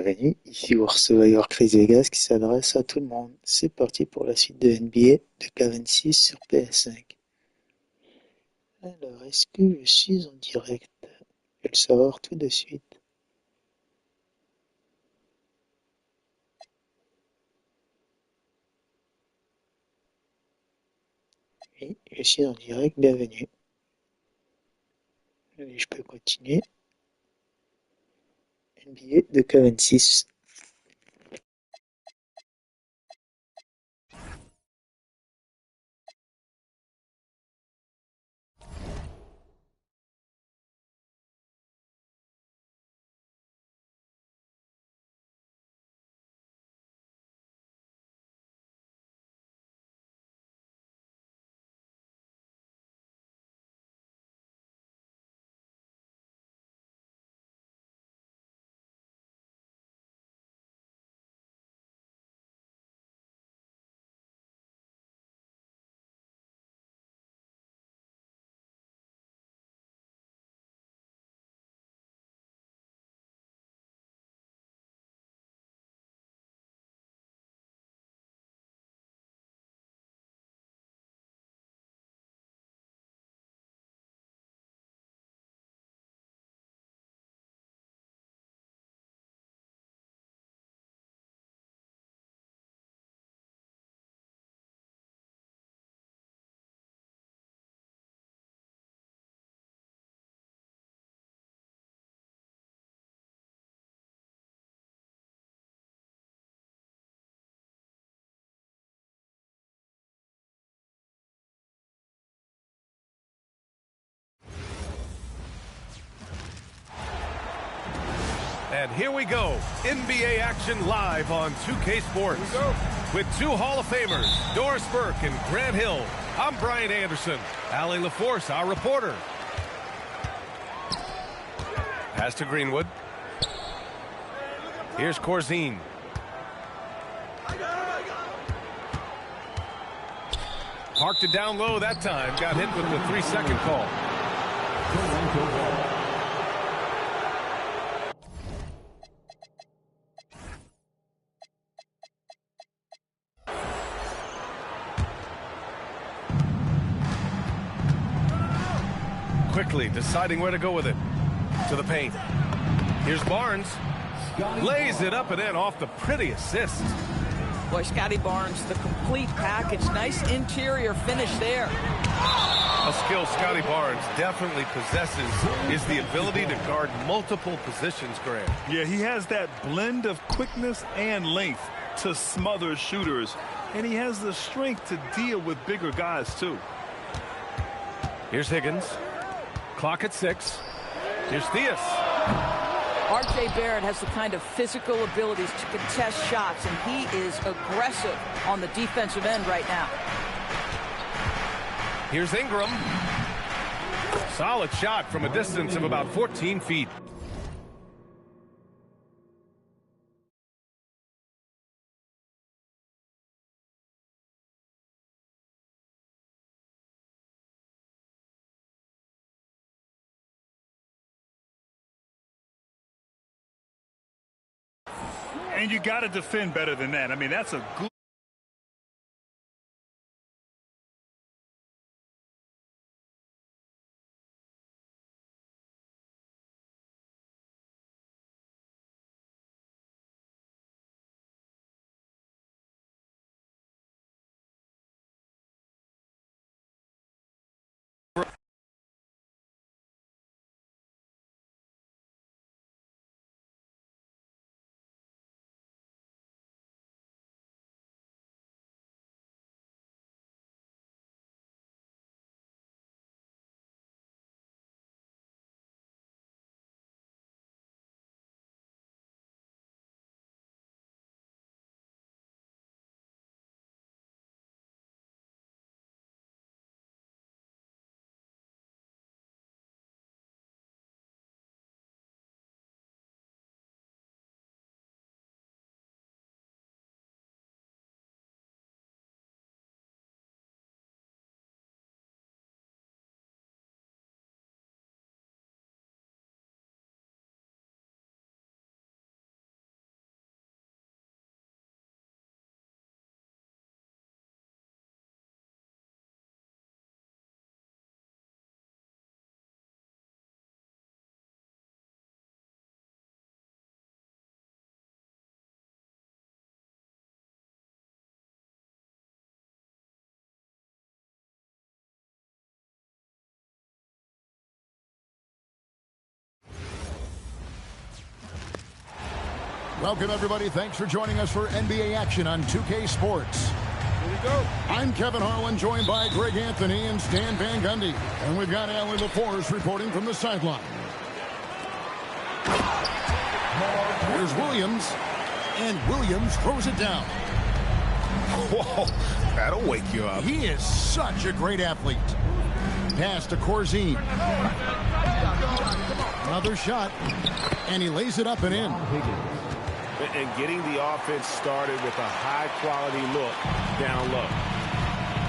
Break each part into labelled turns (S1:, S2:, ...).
S1: Bienvenue, ici Survivor Chris Vegas qui s'adresse à tout le monde. C'est parti pour la suite de NBA de K26 sur PS5. Alors, est-ce que je suis en direct? Je vais le savoir tout de suite. Oui, je suis en direct, bienvenue. Allez, je peux continuer. NBA de K26.
S2: And here we go, NBA action live on 2K Sports. With two Hall of Famers, Doris Burke and Grant Hill. I'm Brian Anderson. Allie LaForce, our reporter. Pass to Greenwood. Here's Corzine. Parked it down low that time. Got hit with the 3-second call. Quickly deciding where to go with it. To the paint. Here's Barnes. Lays it up and in off the pretty assist.
S3: Boy, Scotty Barnes, the complete package. Nice interior finish there.
S2: A skill Scotty Barnes definitely possesses is the ability to guard multiple positions, Grant.
S4: Yeah, he has that blend of quickness and length to smother shooters. And he has the strength to deal with bigger guys, too.
S2: Here's Higgins. Clock at 6. Here's Theus.
S3: R.J. Barrett has the kind of physical abilities to contest shots, and he is aggressive on the defensive end right now.
S2: Here's Ingram. Solid shot from a distance of about 14 feet.
S4: And you got to defend better than that. I mean, that's a good
S5: Welcome, everybody. Thanks for joining us for NBA action on 2K Sports.
S4: Here we go.
S5: I'm Kevin Harlan, joined by Greg Anthony and Stan Van Gundy. And we've got Allie LaForce reporting from the sideline. Here's Williams, and Williams throws it down.
S4: Whoa, that'll wake you up.
S5: He is such a great athlete. Pass to Corzine. Another shot, and he lays it up and in.
S6: And getting the offense started with a high-quality look down low.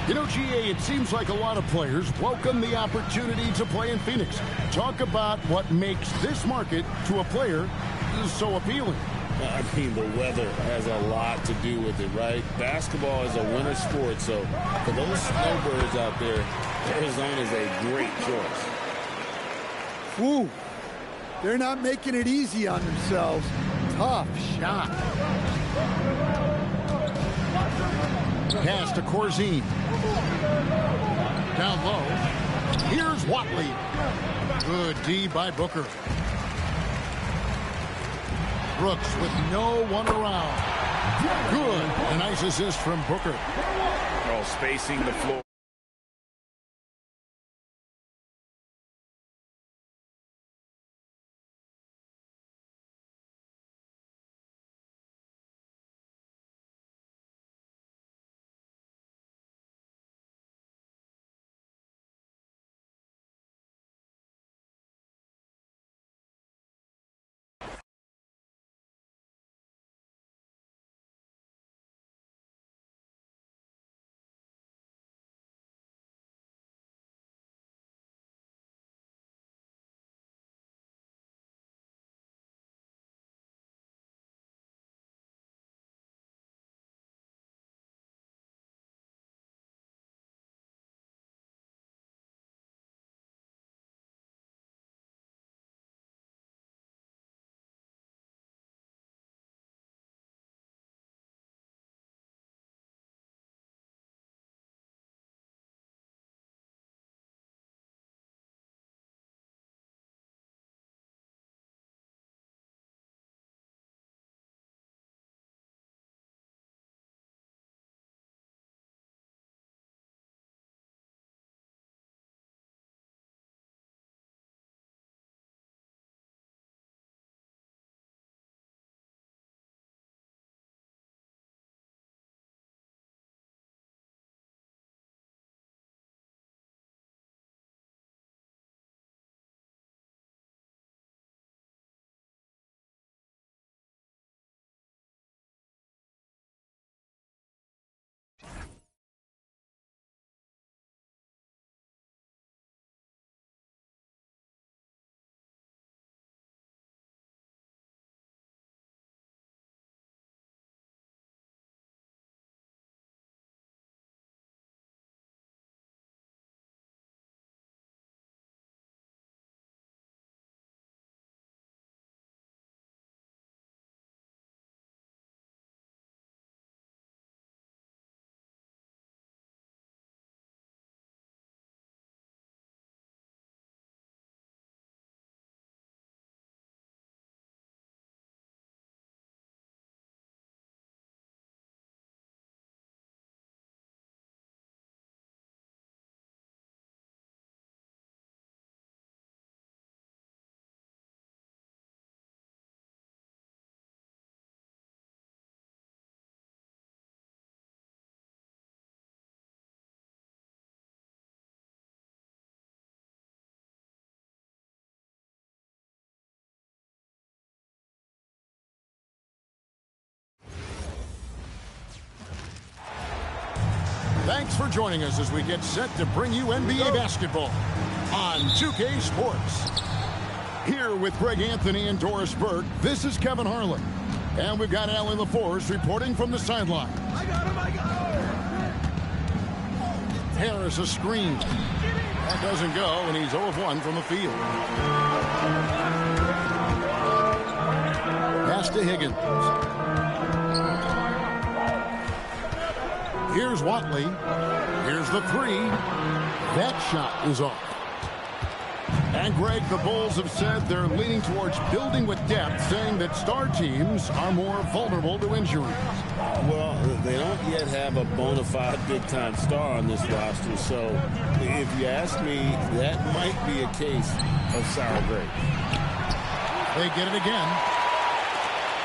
S5: You know, GA, it seems like a lot of players welcome the opportunity to play in Phoenix. Talk about what makes this market to a player so appealing.
S6: I mean, the weather has a lot to do with it, right? Basketball is a winter sport, so for those snowbirds out there, Arizona is a great choice.
S7: Whew. They're not making it easy on themselves. Tough shot.
S5: Pass to Corzine. Down low. Here's Watley. Good D by Booker. Brooks with no one around. Good. A nice assist from Booker.
S6: Oh, spacing the floor.
S5: Thanks for joining us as we get set to bring you NBA basketball on 2K Sports. Here with Greg Anthony and Doris Burke, this is Kevin Harlan. And we've got Allie LaForce reporting from the sideline.
S7: I got him.
S5: Harris a screen. That doesn't go, and he's 0 of 1 from the field. Pass to Higgins. Here's Watley. Here's the three. That shot is off. And Greg, the Bulls have said they're leaning towards building with depth, saying that star teams are more vulnerable to injuries.
S6: Well, they don't yet have a bona fide big-time star on this roster, so if you ask me, that might be a case of sour grapes.
S5: They get it again.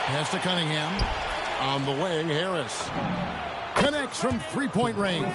S5: Pass to Cunningham. On the wing, Harris connects from three-point range.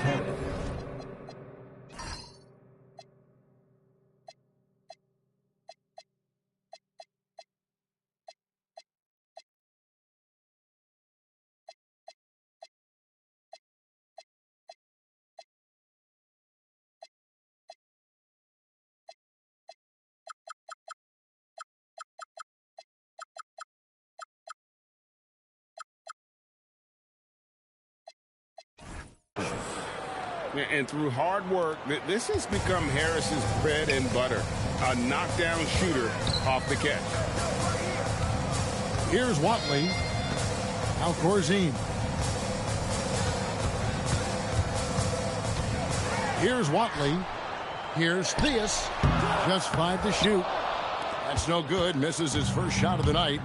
S6: And through hard work, this has become Harris's bread and butter. A knockdown shooter off the catch.
S5: Here's Watley. Now Corzine. Here's Watley. Here's Theus. Just 5 to shoot. That's no good. Misses his first shot of the night.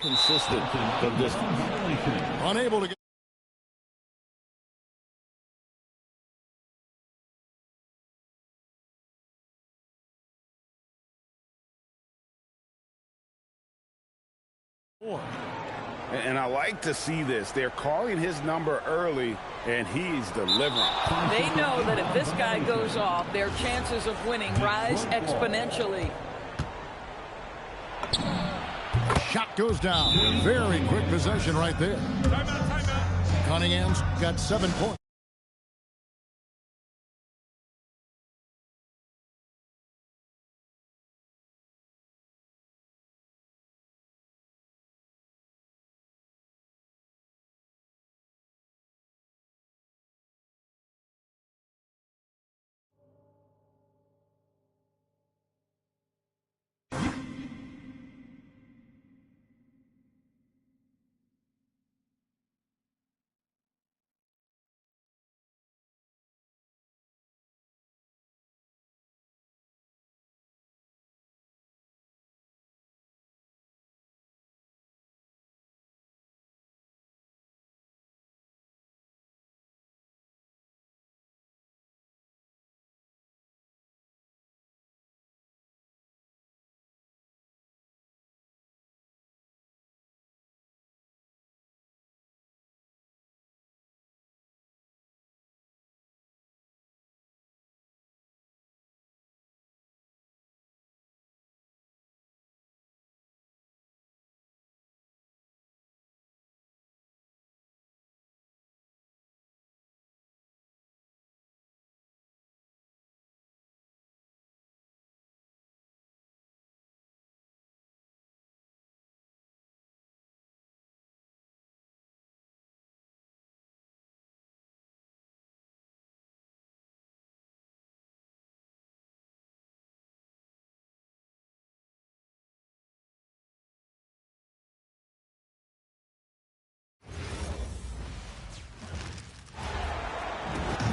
S6: Consistent from distance.
S5: Unable to get.
S6: And I like to see this. They're calling his number early, and he's delivering.
S3: They know that if this guy goes off, their chances of winning rise exponentially.
S5: Shot goes down. Very quick possession right there. Cunningham's got 7 points.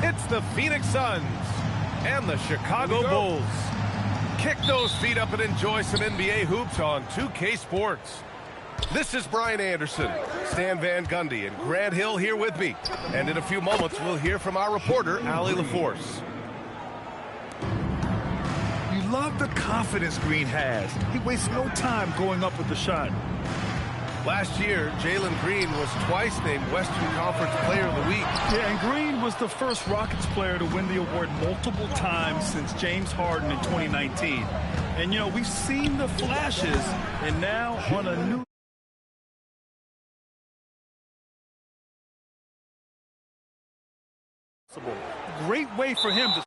S2: It's the Phoenix Suns and the Chicago Bulls. Kick those feet up and enjoy some NBA hoops on 2K Sports. This is Brian Anderson, Stan Van Gundy, and Grant Hill here with me. And in a few moments, we'll hear from our reporter, Allie LaForce.
S4: You love the confidence Green has. He wastes no time going up with the shot.
S2: Last year, Jalen Green was twice named Western Conference Player of the Week.
S4: Yeah, and Green was the first Rockets player to win the award multiple times since James Harden in 2019. And, you know, we've seen the flashes, and now on a new... Great way for him to...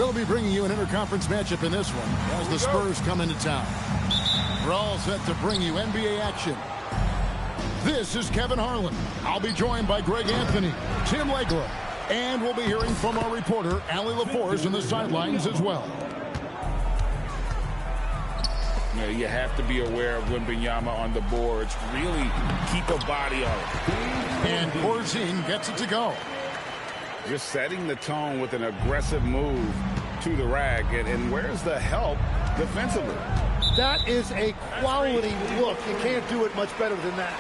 S5: We'll be bringing you an interconference matchup in this one as the Spurs come into town. We're all set to bring you NBA action. This is Kevin Harlan. I'll be joined by Greg Anthony, Tim Legler, and we'll be hearing from our reporter, Allie LaForce, on the sidelines as well.
S6: You have to be aware of Wembanyama on the boards. Really keep a body on it.
S5: And Corzine gets it to go.
S6: Just setting the tone with an aggressive move to the rack. And where's the help defensively?
S7: That is a quality look. You can't do it much better than that.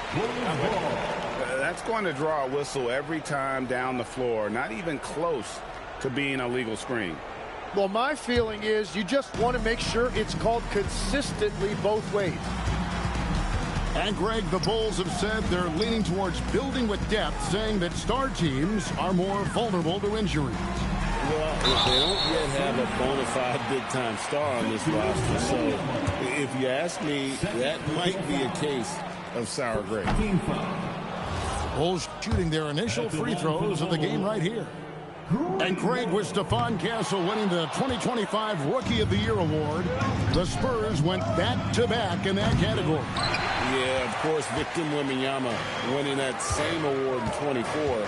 S6: That's going to draw a whistle every time down the floor. Not even close to being a legal screen.
S7: Well, my feeling is you just want to make sure it's called consistently both ways.
S5: And Greg, the Bulls have said they're leaning towards building with depth, saying that star teams are more vulnerable to injuries.
S6: Well, they don't yet have a bona fide big-time star on this roster, so if you ask me, that might be a case of sour grapes.
S5: Bulls shooting their initial free throws of the game right here. And Craig, with Stephon Castle winning the 2025 Rookie of the Year award, the Spurs went back-to-back in that category.
S6: Yeah, of course, Victor Wembanyama winning that same award in 24.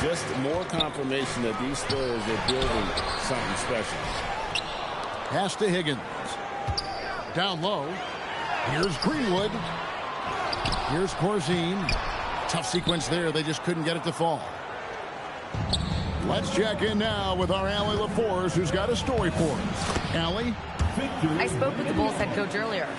S6: Just more confirmation that these Spurs are building something special.
S5: Pass to Higgins. Down low. Here's Greenwood. Here's Corzine. Tough sequence there. They just couldn't get it to fall. Let's check in now with our Allie LaForce, who's got a story for us. Allie?
S8: I spoke with the Bulls head coach earlier.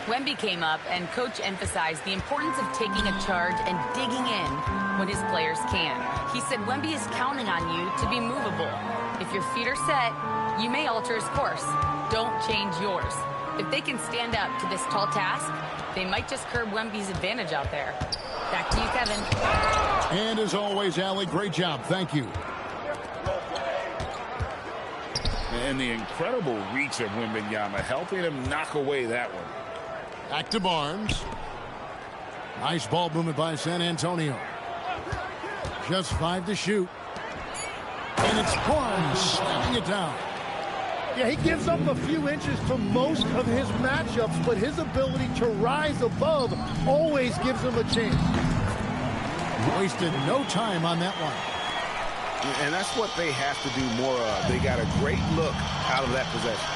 S8: Wemby came up, and coach emphasized the importance of taking a charge and digging in when his players can. He said Wemby is counting on you to be movable. If your feet are set, you may alter his course. Don't change yours. If they can stand up to this tall task, they might just curb Wemby's advantage out there. Back to you, Kevin.
S5: And as always, Allie, great job. Thank you.
S6: And the incredible reach of Wembanyama, helping him knock away that one.
S5: Back to Barnes. Nice ball movement by San Antonio. Just 5 to shoot. And it's Barnes slamming it down.
S7: Yeah, he gives up a few inches to most of his matchups, but his ability to rise above always gives him a chance.
S5: Wasted no time on that one.
S6: And that's what they have to do more of. They got a great look out of that possession.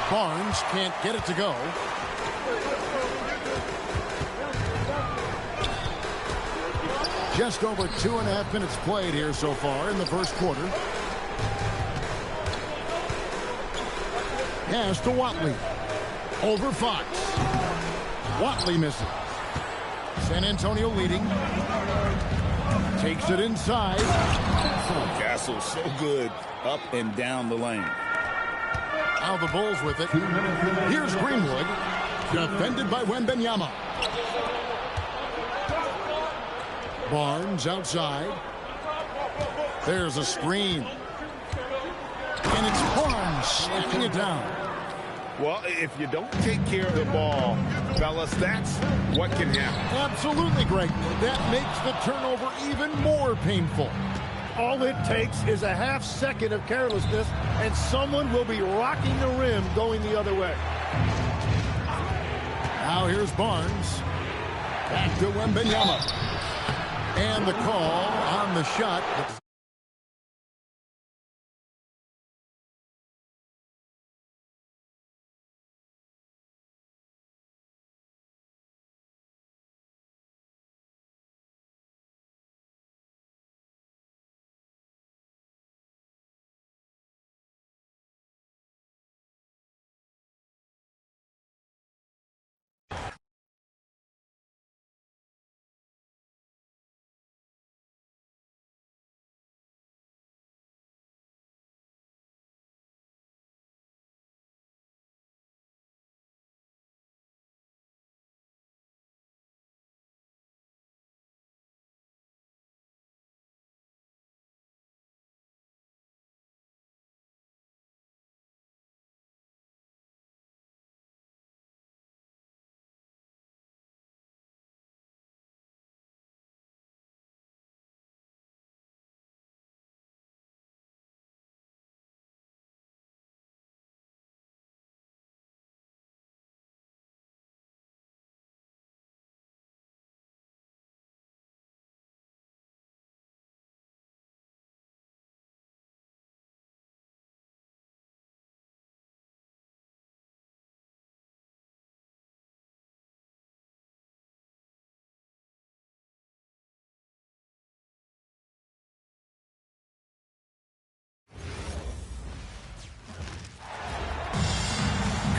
S5: Barnes can't get it to go. Just over 2.5 minutes played here so far in the first quarter. Pass to Watley. Over Fox. Watley misses. San Antonio leading. Takes it inside.
S6: Oh, Castle so good up and down the lane.
S5: Now the Bulls with it. Here's Greenwood. Defended by Wembanyama. Barnes outside. There's a screen. And it's Barnes slapping it down.
S6: Well, if you don't take care of the ball, fellas, that's what can happen.
S5: Absolutely, Greg. That makes the turnover even more painful.
S7: All it takes is a half second of carelessness, and someone will be rocking the rim going the other way.
S5: Now here's Barnes. Back to Wembanyama. And the call on the shot.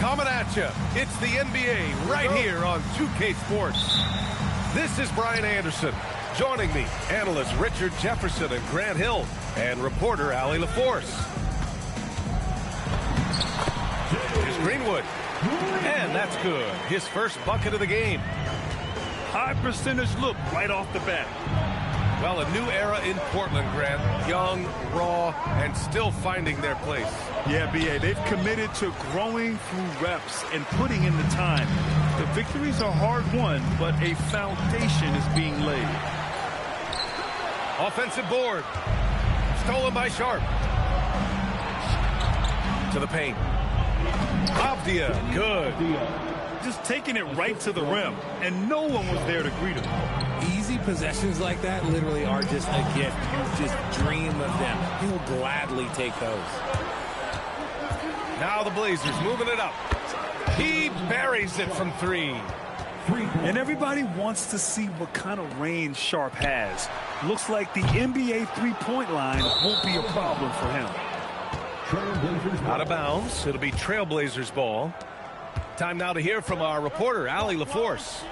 S2: Coming at you, it's the NBA right here on 2K Sports. This is Brian Anderson. Joining me, analysts Richard Jefferson and Grant Hill, and reporter Allie LaForce. Here's Greenwood, and that's good. His first bucket of the game.
S4: High percentage look right off the bat.
S2: Well, a new era in Portland, Grant. Young, raw, and still finding their place.
S4: Yeah, B.A., they've committed to growing through reps and putting in the time. The victories are hard-won, but a foundation is being laid.
S2: Offensive board. Stolen by Sharp. To the paint. Avdia, good.
S4: Just taking it right to the rim, and no one was there to greet him.
S6: Easy possessions like that literally are just a gift. You just dream of them. He'll gladly take those.
S2: Now the Blazers moving it up. He buries it from three.
S4: And everybody wants to see what kind of range Sharp has. Looks like the NBA three-point line won't be a problem for him.
S2: Out of bounds. It'll be Trailblazers ball. Time now to hear from our reporter, Allie LaForce.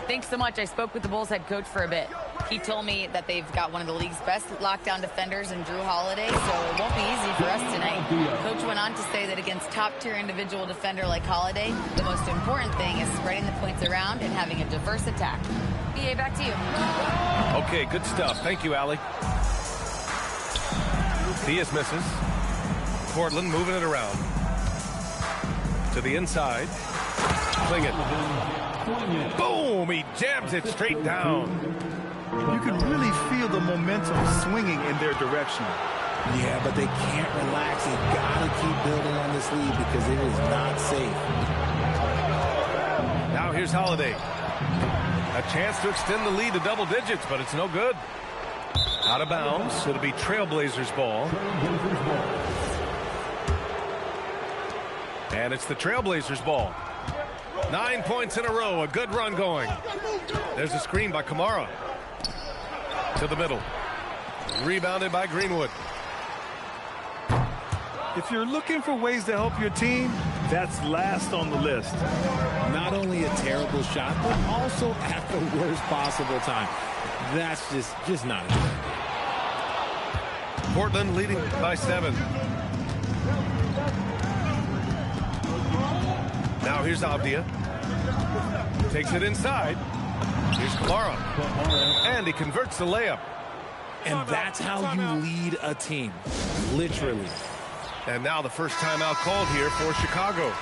S8: Thanks so much. I spoke with the Bulls head coach for a bit. He told me that they've got one of the league's best lockdown defenders in Drew Holiday, so it won't be easy for us tonight. Coach went on to say that against top-tier individual defender like Holiday, the most important thing is spreading the points around and having a diverse attack. BA, back to you.
S2: Okay, good stuff. Thank you, Allie. Diaz misses. Portland moving it around. To the inside. Klingin. Boom! He jams it straight down.
S4: You can really feel the momentum swinging in their direction.
S6: Yeah, but they can't relax. They've got to keep building on this lead because it is not safe.
S2: Now here's Holiday. A chance to extend the lead to double digits, but it's no good. Out of bounds. It'll be Trailblazers ball. And it's the Trailblazers ball. 9 points in a row. A good run going. There's a screen by Kamara. To the middle. Rebounded by Greenwood.
S4: If you're looking for ways to help your team, that's last on the list.
S6: Not only a terrible shot, but also at the worst possible time. That's just not good.
S2: Portland leading by 7. Now here's Avdia. Takes it inside. Here's Kamara. And he converts the layup.
S6: And that's how you lead a team. Literally.
S2: And now the first timeout called here for Chicago.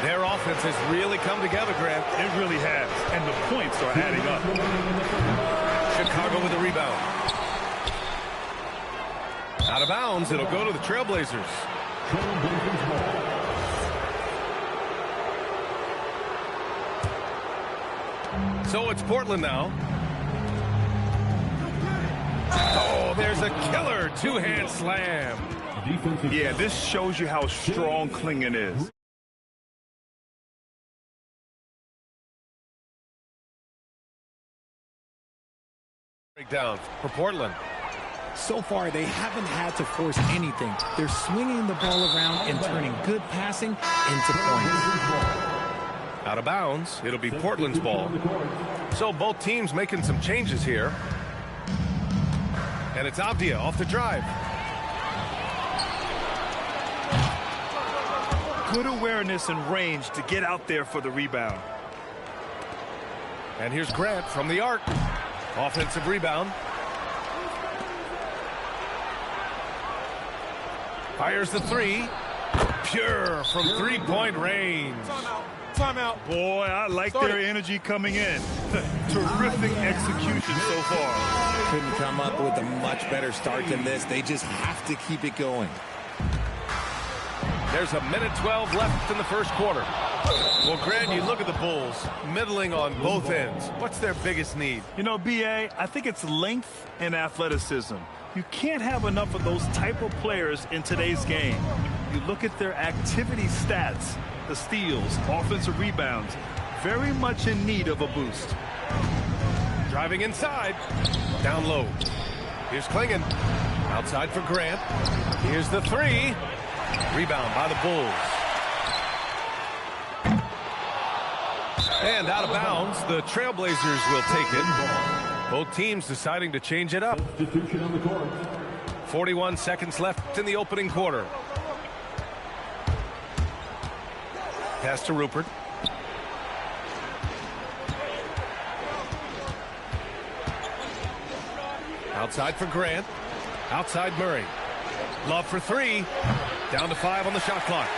S2: Their offense has really come together, Grant.
S4: It really has. And the points are adding up.
S2: Chicago with a rebound. Out of bounds, it'll go to the Trailblazers. So it's Portland now. Oh, there's a killer two-hand slam.
S4: Yeah, this shows you how strong Klingin is.
S2: Breakdown for Portland.
S6: So far, they haven't had to force anything. They're swinging the ball around and turning good passing into points.
S2: Out of bounds. It'll be Portland's ball. So both teams making some changes here. And it's Avdia off the drive.
S4: Good awareness and range to get out there for the rebound.
S2: And here's Grant from the arc. Offensive rebound. Fires the three. Pure from three-point range.
S4: Timeout. Boy, I like their energy coming in. Terrific execution so far.
S6: Couldn't come up with a much better start than this. They just have to keep it going.
S2: There's a minute 12 left in the first quarter. Well, Grant, you look at the Bulls, middling on both ends. What's their biggest need?
S4: You know, B.A., I think it's length and athleticism. You can't have enough of those type of players in today's game. You look at their activity stats, the steals, offensive rebounds, very much in need of a boost.
S2: Driving inside, down low. Here's Klingin. Outside for Grant. Here's the three. Rebound by the Bulls. And out of bounds, the Trailblazers will take it. Both teams deciding to change it up. 41 seconds left in the opening quarter. Pass to Rupert. Outside for Grant. Outside Murray. Love for three. Down to 5 on the shot clock.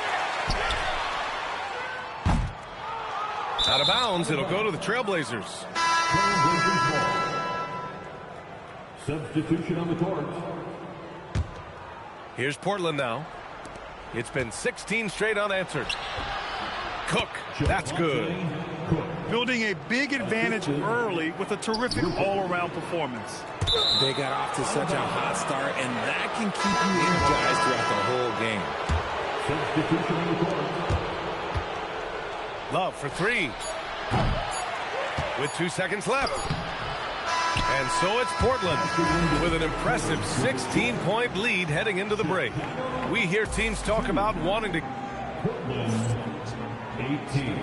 S2: Out of bounds. It'll go to the Trailblazers.
S9: Substitution on the court.
S2: Here's Portland now. It's been 16 straight unanswered. Cook. That's good.
S4: Building a big advantage early with a terrific all-around performance.
S6: They got off to such a hot start, and that can keep you energized throughout the whole game.
S9: Substitution on the court.
S2: Love for three. With 2 seconds left. And so it's Portland with an impressive 16-point lead heading into the break. We hear teams talk about wanting to...
S9: 18.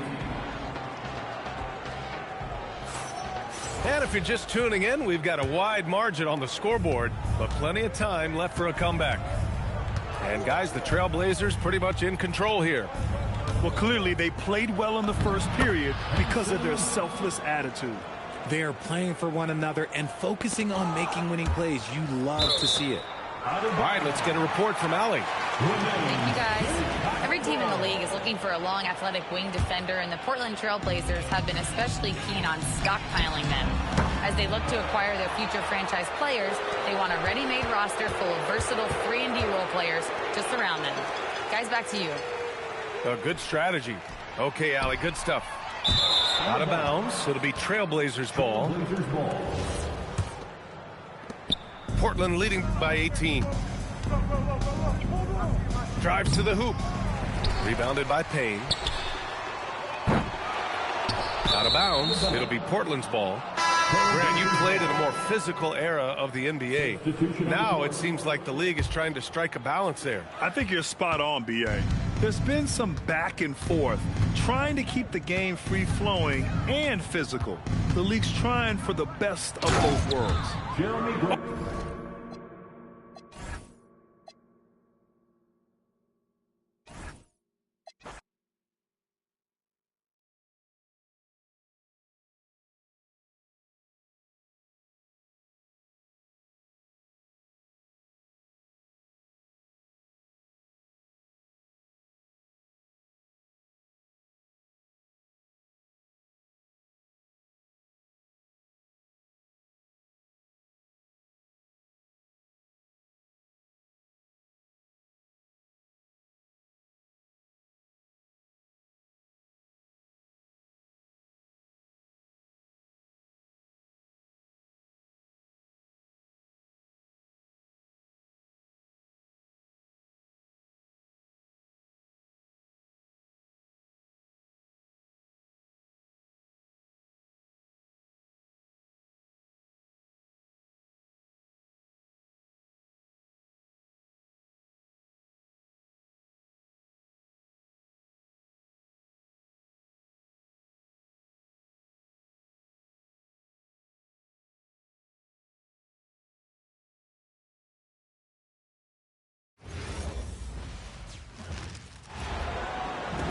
S2: And if you're just tuning in, we've got a wide margin on the scoreboard, but plenty of time left for a comeback. And guys, the Trailblazers pretty much in control here.
S4: Well, clearly they played well in the first period because of their selfless attitude.
S6: They are playing for one another and focusing on making winning plays. You love to see it.
S2: All right, let's get a report from Allie.
S8: Thank you, guys. Every team in the league is looking for a long, athletic wing defender, and the Portland Trailblazers have been especially keen on stockpiling them. As they look to acquire their future franchise players, they want a ready-made roster full of versatile 3-and-D role players to surround them. Guys, back to you.
S2: A good strategy. Okay, Allie, good stuff. Out of bounds. It'll be Trailblazers ball. Portland leading by 18. Drives to the hoop. Rebounded by Payne. Out of bounds. It'll be Portland's ball. Grant, you played in a more physical era of the NBA. Now it seems like the league is trying to strike a balance there.
S4: I think you're spot on, B.A. There's been some back and forth, trying to keep the game free-flowing and physical. The league's trying for the best of both worlds.
S9: Jeremy Grant.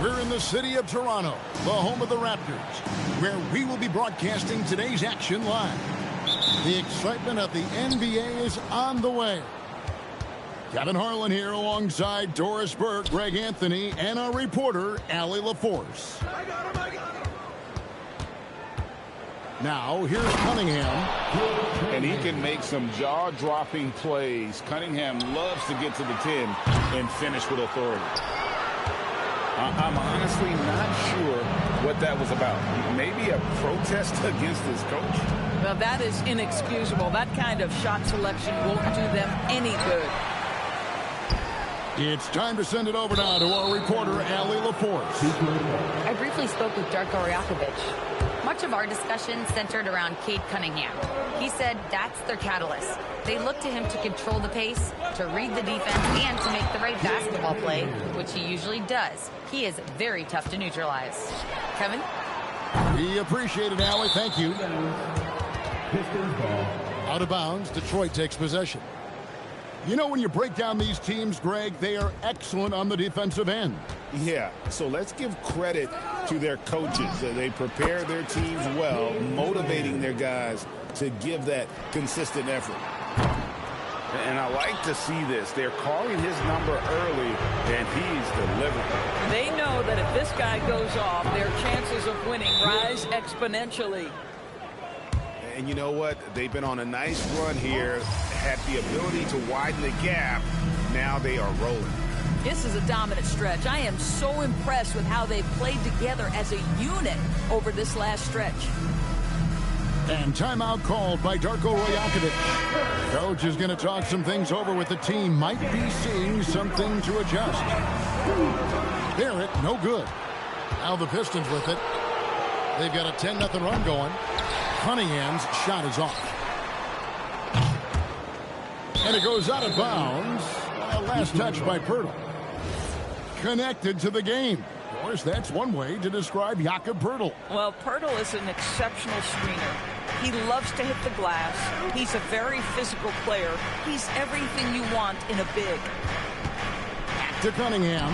S5: We're in the city of Toronto, the home of the Raptors, where we will be broadcasting today's action live. The excitement of the NBA is on the way. Kevin Harlan here alongside Doris Burke, Greg Anthony, and our reporter, Allie LaForce. Now, here's Cunningham.
S6: And he can make some jaw-dropping plays. Cunningham loves to get to the 10 and finish with authority. I'm honestly not sure what that was about. Maybe a protest against his coach?
S3: Well, that is inexcusable. That kind of shot selection won't do them any good.
S5: It's time to send it over now to our reporter, Allie LaForce.
S8: I briefly spoke with Darko Rajakovic. Much of our discussion centered around Cade Cunningham. He said that's their catalyst. They look to him to control the pace, to read the defense, and to make the right basketball play, which he usually does. He is very tough to neutralize. Kevin?
S5: We appreciate it, Allie. Thank you.
S9: Pistons ball.
S5: Out of bounds, Detroit takes possession. You know, when you break down these teams, Greg, they are excellent on the defensive end.
S6: Yeah, so let's give credit to their coaches. They prepare their teams well, motivating their guys to give that consistent effort. And I like to see this. They're calling his number early, and he's delivering.
S3: They know that if this guy goes off, their chances of winning rise exponentially.
S6: And you know what? They've been on a nice run here, had the ability to widen the gap. Now they are rolling.
S3: This is a dominant stretch. I am so impressed with how they've played together as a unit over this last stretch.
S5: And timeout called by Darko Rajakovic. Coach is going to talk some things over with the team. Might be seeing something to adjust. Barrett, no good. Now the Pistons with it. They've got a 10-0 run going. Cunningham's shot is off. And it goes out of bounds. Last touch by Poeltl. Connected to the game. Of course, that's one way to describe Jakob Poeltl.
S3: Well, Poeltl is an exceptional screener. He loves to hit the glass. He's a very physical player. He's everything you want in a big.
S5: Back to Cunningham.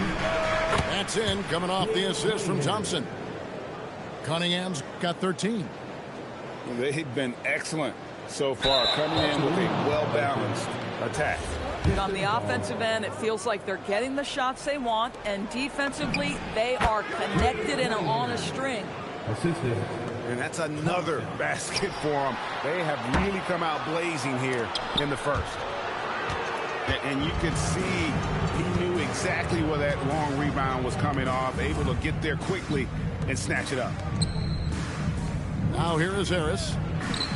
S5: That's in, coming off the assist from Thompson. Cunningham's got 13.
S6: They've been excellent so far. Cunningham with a well-balanced attack.
S3: On the offensive end, it feels like they're getting the shots they want, and defensively, they are connected and on a string.
S9: Assisted.
S6: And that's another basket for them. They have really come out blazing here in the first. And you could see he knew exactly where that long rebound was coming off, able to get there quickly and snatch it up.
S5: Now here is Harris.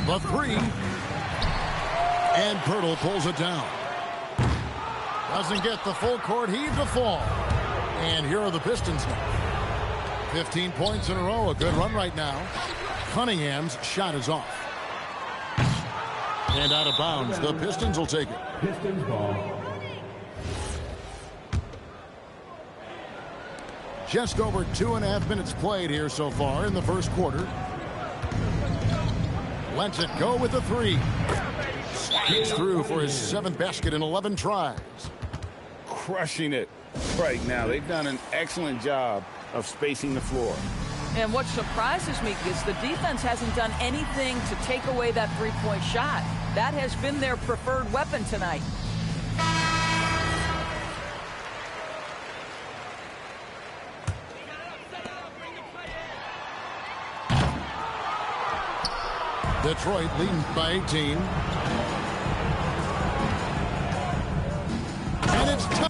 S5: The three. And Poeltl pulls it down. Doesn't get the full court heave to fall. And here are the Pistons now. 15 points in a row. A good run right now. Cunningham's shot is off. And out of bounds. The Pistons will take it.
S9: Pistons ball.
S5: Just over 2.5 minutes played here so far in the first quarter. Lets it go with the three. Sneaks through for his 7th basket in 11 tries.
S6: Crushing it right now. They've done an excellent job of spacing the floor.
S3: And what surprises me is the defense hasn't done anything to take away that three-point shot. That has been their preferred weapon tonight.
S5: Detroit leading by 18. And it's tough.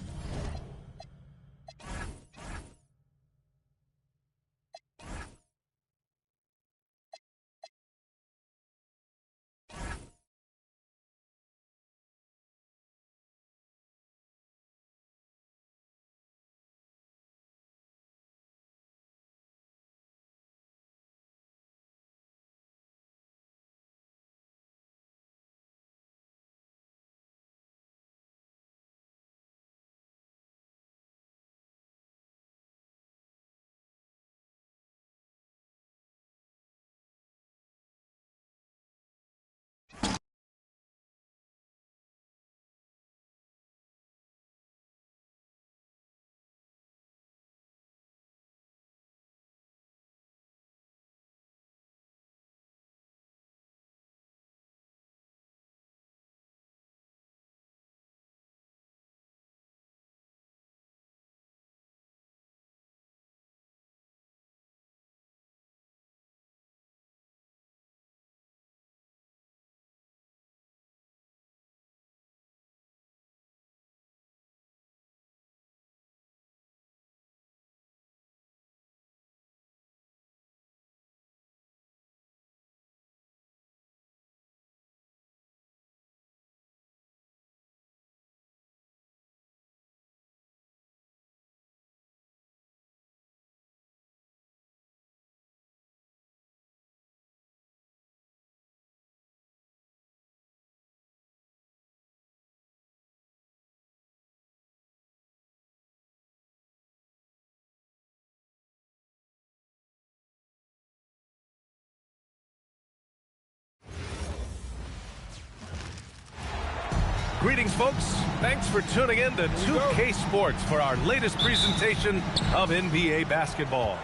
S2: Greetings, folks. Thanks for tuning in to 2K Sports for our latest presentation of NBA basketball.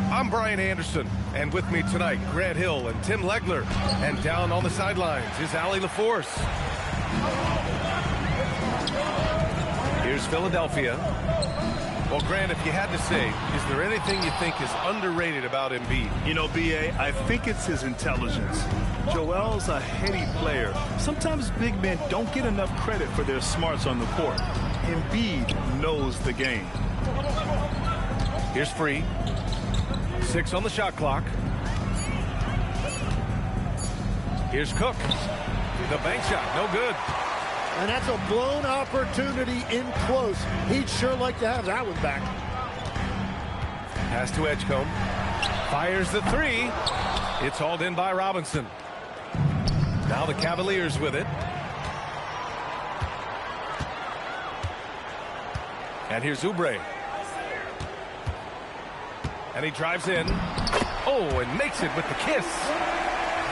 S2: I'm Brian Anderson, and with me tonight, Grant Hill and Tim Legler. And down on the sidelines is Allie LaForce. Here's Philadelphia. Well, Grant, if you had to say, is there anything you think is underrated about Embiid?
S4: You know, B.A., I think it's his intelligence. Joel's a heady player. Sometimes big men don't get enough credit for their smarts on the court. Embiid knows the game.
S2: Here's Free. 6 on the shot clock. Here's Cook. The bank shot, no good.
S7: And that's a blown opportunity in close. He'd sure like to have that one back.
S2: Pass to Edgecombe. Fires the 3. It's hauled in by Robinson. Now the Cavaliers with it. And here's Oubre. And he drives in. Oh, and makes it with the kiss.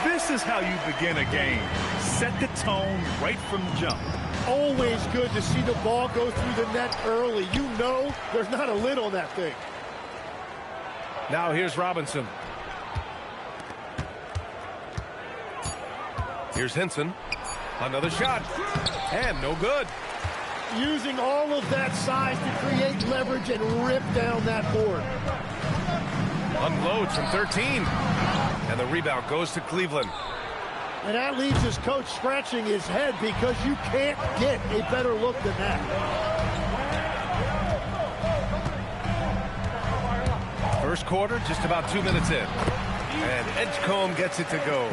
S4: This is how you begin a game. Set the tone right from the jump.
S7: Always good to see the ball go through the net early. You know there's not a lid on that thing.
S2: Now here's Robinson. Here's Henson. Another shot. And no good.
S7: Using all of that size to create leverage and rip down that board.
S2: Unloads from 13. And the rebound goes to Cleveland.
S7: And that leaves his coach scratching his head because you can't get a better look than that.
S2: First quarter, just about 2 minutes in. And Edgecombe gets it to go.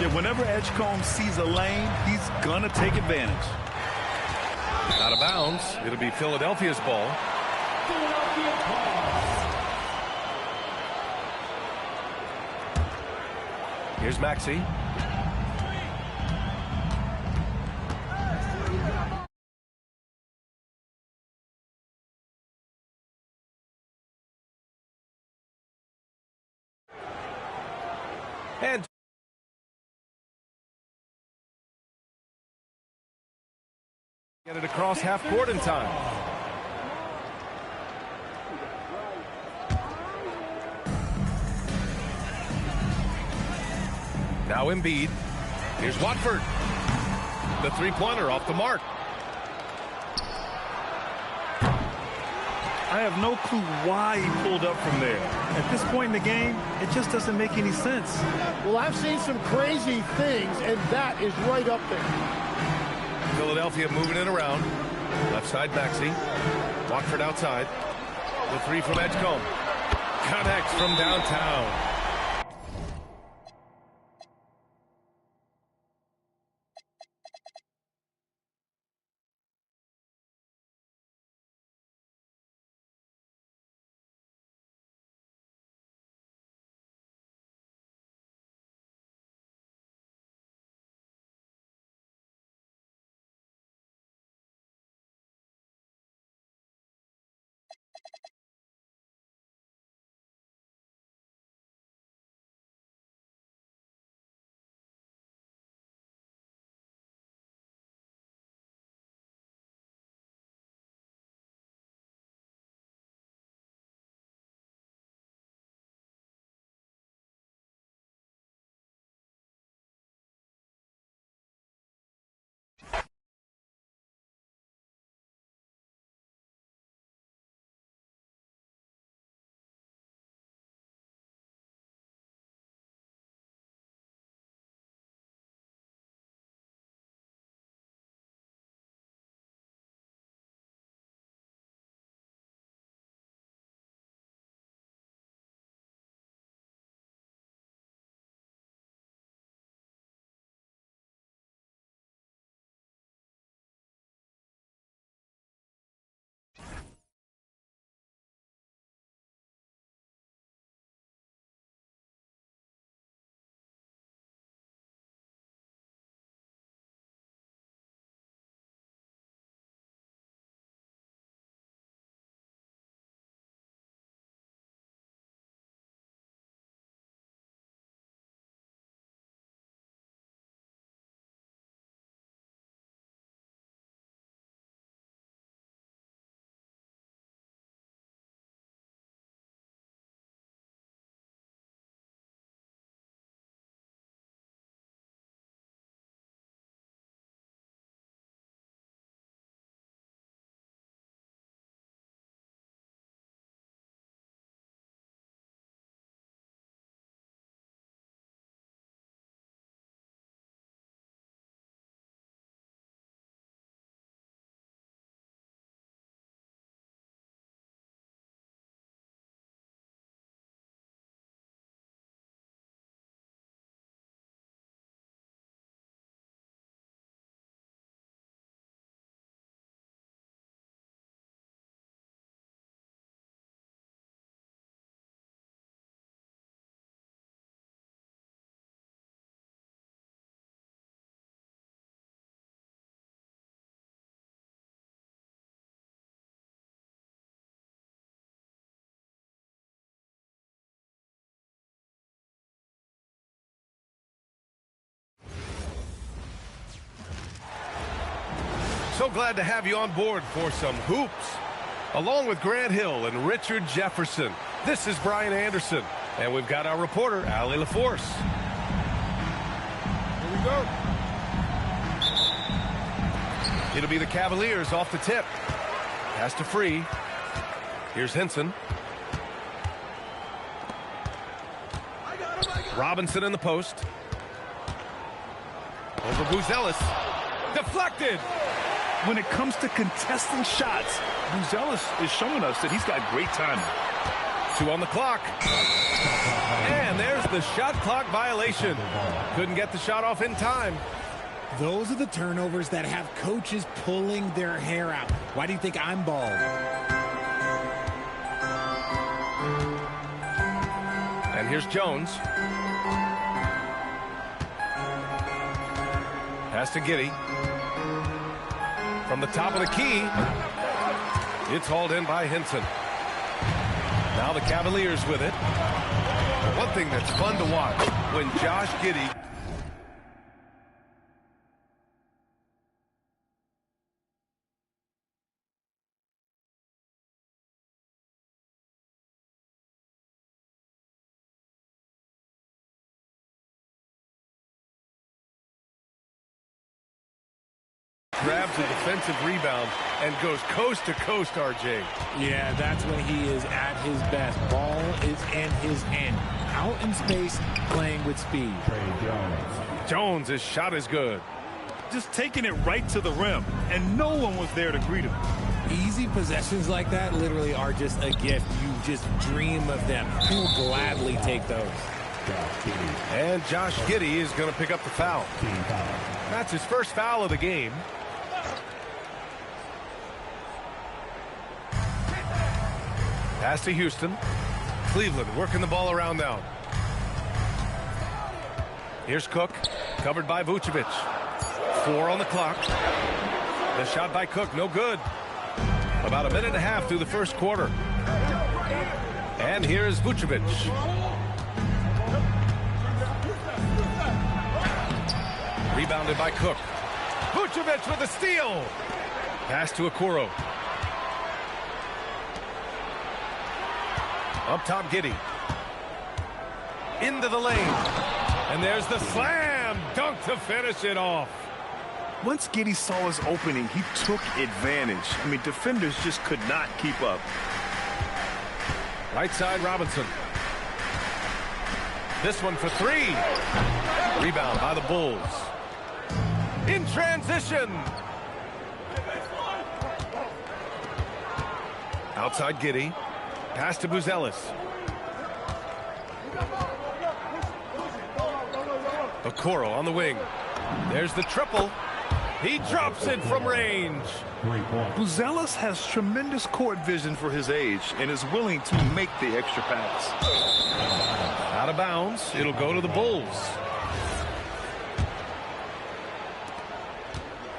S4: Yeah, whenever Edgecombe sees a lane, he's going to take advantage.
S2: Out of bounds. It'll be Philadelphia's ball. Here's Maxey. And get it across half court in time. Now Embiid. Here's Watford. The three-pointer off the mark.
S4: I have no clue why he pulled up from there. At this point in the game, it just doesn't make any sense.
S7: Well, I've seen some crazy things, and that is right up there.
S2: Philadelphia moving it around. Left side, Maxey. Watford outside. The 3 from Edgecombe. Connects from downtown. So glad to have you on board for some hoops. Along with Grant Hill and Richard Jefferson, this is Brian Anderson. And we've got our reporter, Allie LaForce.
S7: Here we go.
S2: It'll be the Cavaliers off the tip. Pass to Free. Here's Henson. Robinson in the post. Over Buzelis. Deflected.
S4: When it comes to contesting shots, Buzelis is showing us that he's got great timing.
S2: 2 on the clock. And there's the shot clock violation. Couldn't get the shot off in time.
S10: Those are the turnovers that have coaches pulling their hair out. Why do you think I'm bald?
S2: And here's Jones. Pass to Giddey. From the top of the key. It's hauled in by Henson. Now the Cavaliers with it. One thing that's fun to watch when Josh Giddey grabs a defensive rebound and goes coast to coast, RJ.
S10: Yeah, that's when he is at his best. Ball is in his hand. Out in space, playing with speed.
S2: Jones, his shot is good.
S4: Just taking it right to the rim, and no one was there to greet him.
S10: Easy possessions like that literally are just a gift. You just dream of them. You'll gladly take those.
S2: And Josh Giddey is going to pick up the foul. That's his first foul of the game. Pass to Houston. Cleveland working the ball around now. Here's Cook, covered by Vucevic. 4 on the clock. The shot by Cook, no good. About a minute and a half through the first quarter. And here's Vucevic. Rebounded by Cook. Vucevic with a steal. Pass to Okoro. Up top, Giddey. Into the lane. And there's the slam dunk to finish it off.
S4: Once Giddey saw his opening, he took advantage. I mean, defenders just could not keep up.
S2: Right side, Robinson. This one for 3. Rebound by the Bulls. In transition. Outside Giddey. Pass to Buzelis. Okoro on the wing. There's the triple. He drops it from range.
S4: Buzelis has tremendous court vision for his age and is willing to make the extra pass.
S2: Out of bounds. It'll go to the Bulls.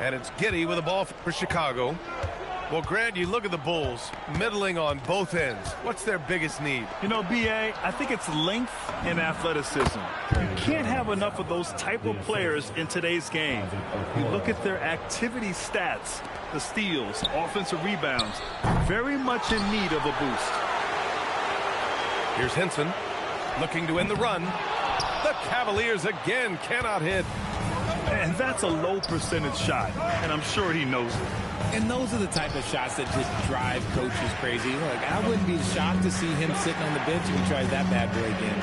S2: And it's Giddey with the ball for Chicago. Well, Grant, you look at the Bulls, middling on both ends. What's their biggest need?
S4: You know, B.A., I think it's length and athleticism. You can't have enough of those type of players in today's game. You look at their activity stats, the steals, offensive rebounds, very much in need of a boost.
S2: Here's Henson, looking to end the run. The Cavaliers again cannot hit.
S4: And that's a low percentage shot, and I'm sure he knows it.
S10: And those are the type of shots that just drive coaches crazy. Like, I wouldn't be shocked to see him sitting on the bench if he tries that bad boy again.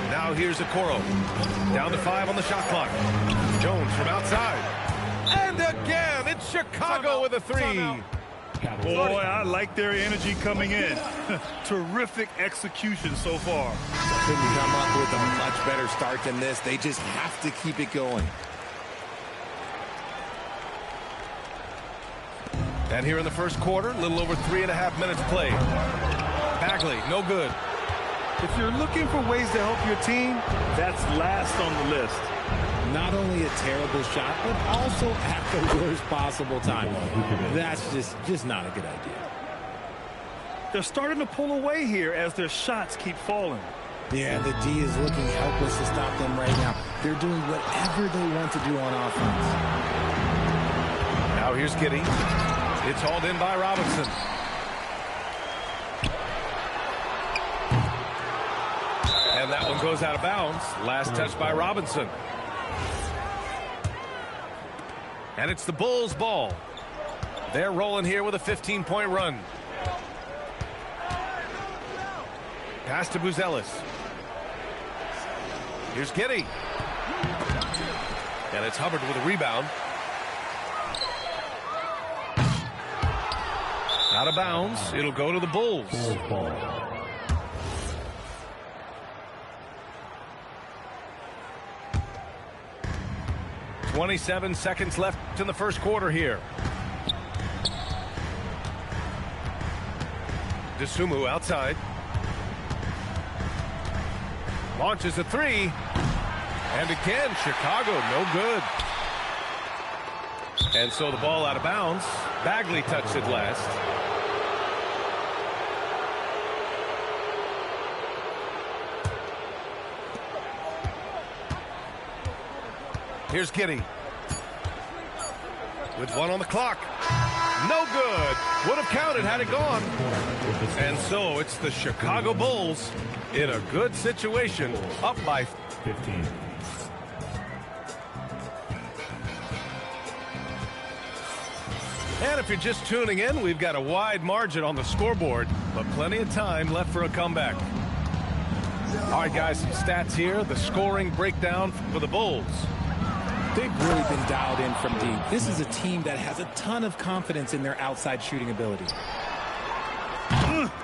S2: Now here's Okoro. Down to 5 on the shot clock. Jones from outside. And again, it's Chicago with a 3.
S4: Boy, I like their energy coming in. Terrific execution so far.
S10: Couldn't come up with a much better start than this. They just have to keep it going.
S2: And here in the first quarter, a little over 3.5 minutes played. Bagley, no good.
S4: If you're looking for ways to help your team, that's last on the list.
S10: Not only a terrible shot, but also at the worst possible time. That's just not a good idea.
S4: They're starting to pull away here as their shots keep falling.
S10: Yeah, the D is looking helpless to stop them right now. They're doing whatever they want to do on offense.
S2: here's Giddey. It's hauled in by Robinson. And that one goes out of bounds. Last touch by Robinson. And it's the Bulls' ball. They're rolling here with a 15-point run. Pass to Buzelis. Here's Giddey. And it's Hubbard with a rebound. Out of bounds. It'll go to the Bulls. 27 seconds left in the first quarter here. DeSumo outside. Launches a three. And again, Chicago, no good. And so the ball out of bounds. Bagley touched it last. Here's Giddey. With one on the clock. No good. Would have counted had it gone. And so it's the Chicago Bulls in a good situation, up by
S9: 15.
S2: And if you're just tuning in, we've got a wide margin on the scoreboard, but plenty of time left for a comeback. All right, guys, some stats here. The scoring breakdown for the Bulls.
S10: They've really been dialed in from deep. This is a team that has a ton of confidence in their outside shooting ability.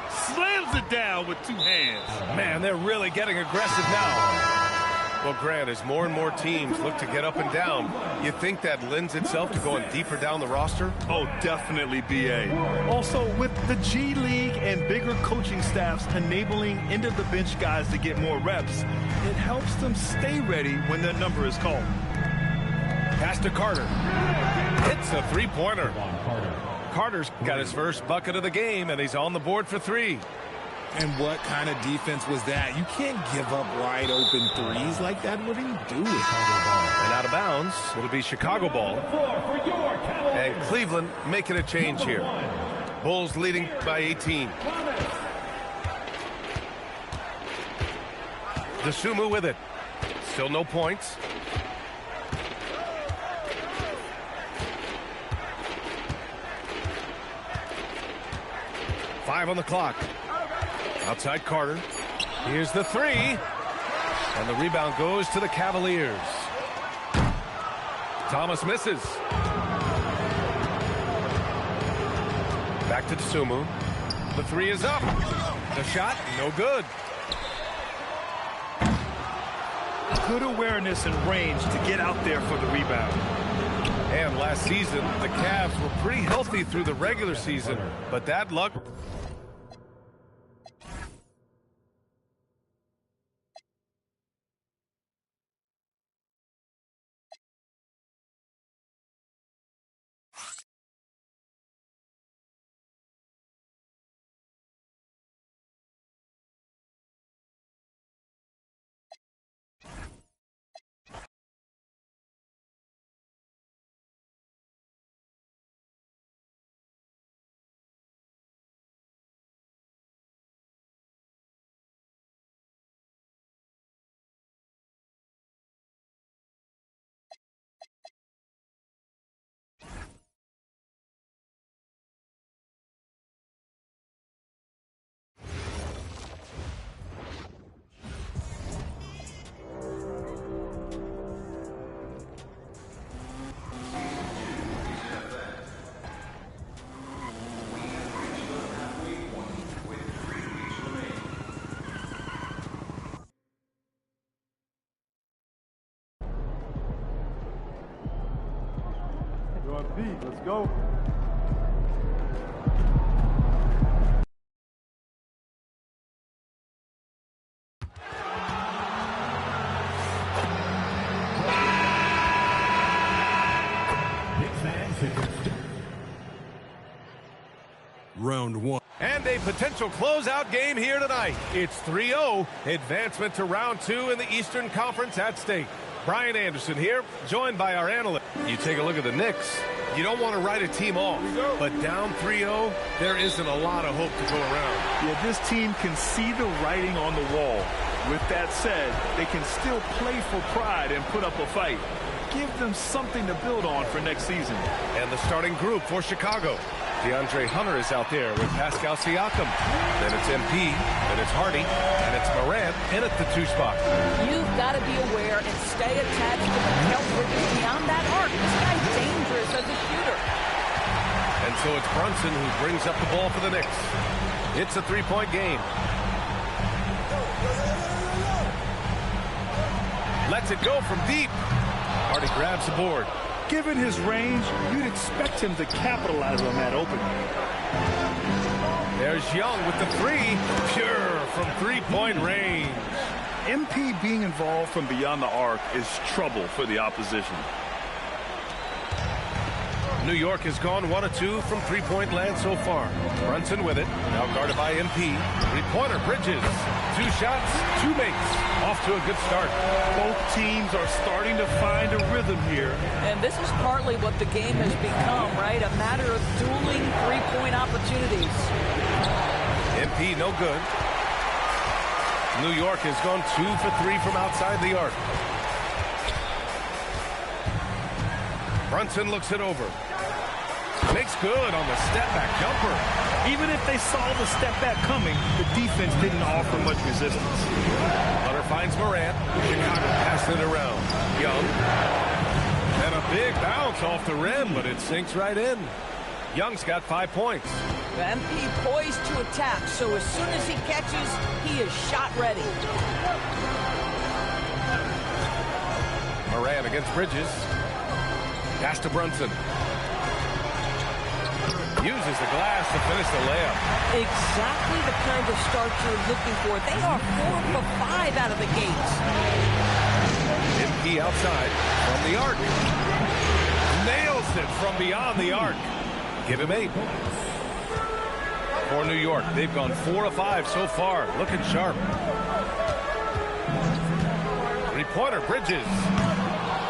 S4: Slams it down with two hands.
S2: Man, they're really getting aggressive now. Well, Grant, as more and more teams look to get up and down, you think that lends itself to going deeper down the roster?
S4: Oh, definitely, B.A. Also, with the G League and bigger coaching staffs enabling end-of-the-bench guys to get more reps, it helps them stay ready when their number is called.
S2: Pass to Carter. Hits a three-pointer. Carter's got his first bucket of the game, and he's on the board for three.
S10: And what kind of defense was that? You can't give up wide open threes like that. What are you doing?
S2: And out of bounds, it'll be Chicago ball. And Cleveland making a change here. Bulls leading by 18. DeSumo with it. Still no points. Five on the clock. Outside Carter. Here's the three. And the rebound goes to the Cavaliers. Thomas misses. Back to DeSumo. The three is up. The shot, no good.
S4: Good awareness and range to get out there for the rebound.
S2: And last season, the Cavs were pretty healthy through the regular season, but that luck...
S11: Let's go.
S2: Round one. And a potential closeout game here tonight. It's 3-0. Advancement to round two in the Eastern Conference at stake. Brian Anderson here, joined by our analyst. You take a look at the Knicks. You don't want to write a team off, but down 3-0, there isn't a lot of hope to go around.
S4: Yeah, this team can see the writing on the wall. With that said, they can still play for pride and put up a fight. Give them something to build on for next season.
S2: And the starting group for Chicago. DeAndre Hunter is out there with Pascal Siakam. Then it's MP, then it's Hardy, and it's Morant in at the 2 spot.
S3: You've got to be aware and stay attached to Mikal Bridges beyond that arc. This guy's dangerous as a shooter.
S2: And so it's Brunson who brings up the ball for the Knicks. It's a 3-point game. Lets it go from deep. Hardy grabs the board.
S4: Given his range, you'd expect him to capitalize on that opening.
S2: There's Young with the 3. Pure from 3-point range.
S4: MP being involved from beyond the arc is trouble for the opposition.
S2: New York has gone 1 of 2 from 3-point land so far. Brunson with it. Now guarded by MP. 3-pointer Bridges. 2 shots, 2 makes. Off to a good start.
S4: Both teams are starting to find a rhythm here.
S3: And this is partly what the game has become, right? A matter of dueling 3-point opportunities.
S2: MP no good. New York has gone 2 for 3 from outside the arc. Brunson looks it over. Makes good on the step-back jumper.
S4: Even if they saw the step-back coming, the defense didn't offer much resistance.
S2: Hunter finds Morant. Chicago passing it around. Young. And a big bounce off the rim, but it sinks right in. Young's got 5 points.
S3: MP poised to attack, so as soon as he catches, he is shot ready.
S2: Morant against Bridges. Pass to Brunson. Uses the glass to finish the layup.
S3: Exactly the kind of start you're looking for. They are 4 for 5 out of the gates.
S2: MP outside from the arc. Nails it from beyond the arc. Give him 8. For New York, they've gone 4 of 5 so far. Looking sharp. 3-pointer Bridges.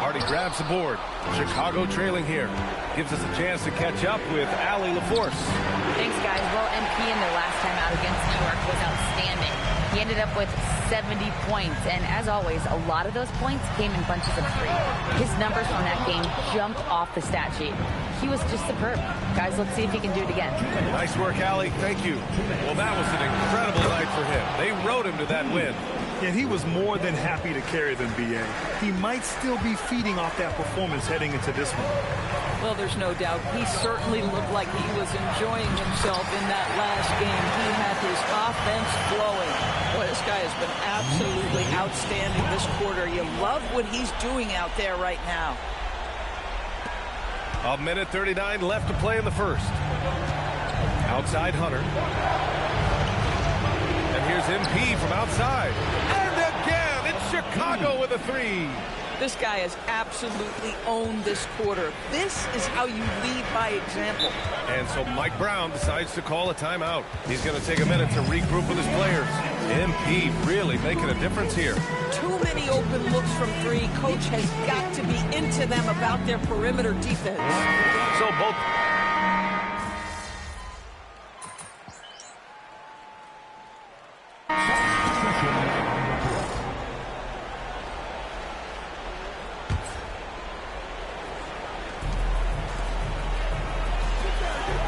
S2: Hardy grabs the board. Chicago trailing here. Gives us a chance to catch up with Allie LaForce.
S8: Thanks, guys. Well, MP in their last time out against New York was outstanding. He ended up with 70 points, and as always, a lot of those points came in bunches of 3. His numbers from that game jumped off the stat sheet. He was just superb. Guys, let's see if he can do it again.
S2: Nice work, Allie. Thank you. Well, that was an incredible night for him. They rode him to that win.
S4: And he was more than happy to carry them, B.A. He might still be feeding off that performance heading into this one.
S3: Well, there's no doubt. He certainly looked like he was enjoying himself in that last game. He had his offense flowing. Boy, this guy has been absolutely outstanding this quarter. You love what he's doing out there right now.
S2: 1:39 left to play in the first. Outside Hunter. And here's MP from outside. And again, it's Chicago with a 3.
S3: This guy has absolutely owned this quarter. This is how you lead by example.
S2: And so Mike Brown decides to call a timeout. He's going to take a minute to regroup with his players. MP really making a difference here.
S3: Too many open looks from 3. Coach has got to be into them about their perimeter defense.
S2: So both...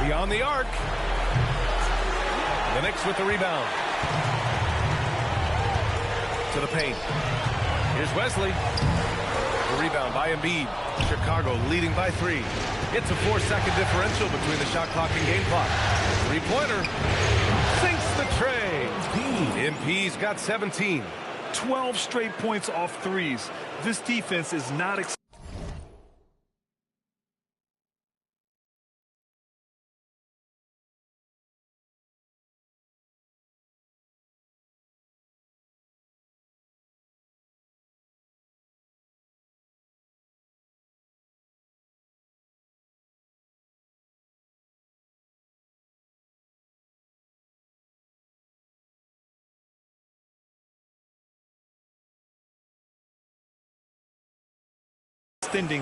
S2: Beyond the arc. The Knicks with the rebound. To the paint. Here's Wesley. The rebound by Embiid. Chicago leading by 3. It's a 4-second differential between the shot clock and game clock. 3-pointer. Sinks the tray. MP's got 17.
S4: 12 straight points off 3s. This defense is not extending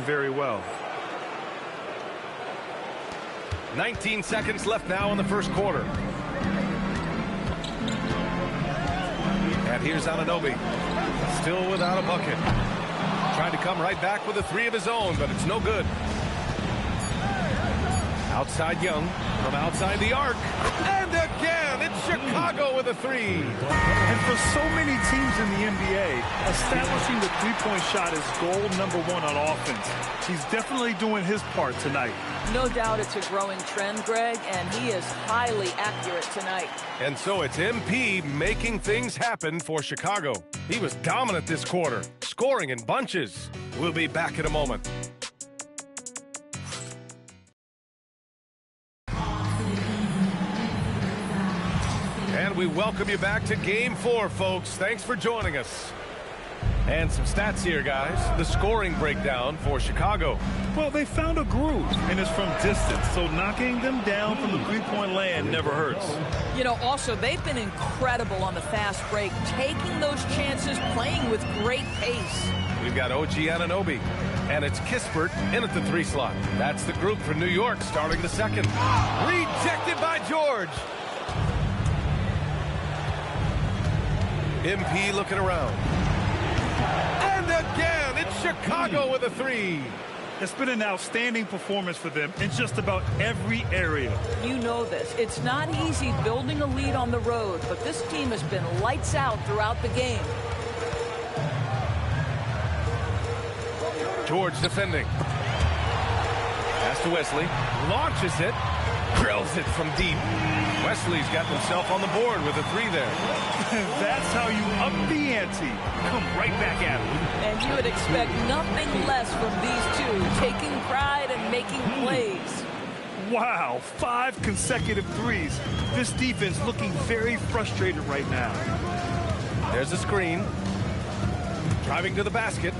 S4: very well.
S2: 19 seconds left now in the first quarter. And here's Anunoby. Still without a bucket. Tried to come right back with a three of his own, but it's no good. Outside Young from outside the arc. And again, it's Chicago with a three.
S4: And for so many teams in the NBA, establishing the three-point shot is goal number one on offense. He's definitely doing his part tonight.
S3: No doubt it's a growing trend, Greg, and he is highly accurate tonight.
S2: And so it's MP making things happen for Chicago. He was dominant this quarter, scoring in bunches. We'll be back in a moment. And we welcome you back to Game 4, folks. Thanks for joining us. And some stats here, guys. The scoring breakdown for Chicago.
S4: Well, they found a groove, and it's from distance, so knocking them down from the three-point land never hurts.
S3: You know, also, they've been incredible on the fast break, taking those chances, playing with great pace.
S2: We've got OG Anunoby, and it's Kispert in at the three slot. That's the group for New York starting the second. Rejected by George. MP looking around. And again, it's Chicago with a three.
S4: It's been an outstanding performance for them in just about every area.
S3: You know this. It's not easy building a lead on the road, but this team has been lights out throughout the game.
S2: George defending. Pass to Wesley. Launches it. Drills it from deep. Wesley's got himself on the board with a three there.
S4: That's how you up the ante. Come right back at him.
S3: And you would expect nothing less from these two, taking pride and making plays.
S4: Wow, 5 consecutive threes. This defense looking very frustrated right now.
S2: There's a screen. Driving to the basket.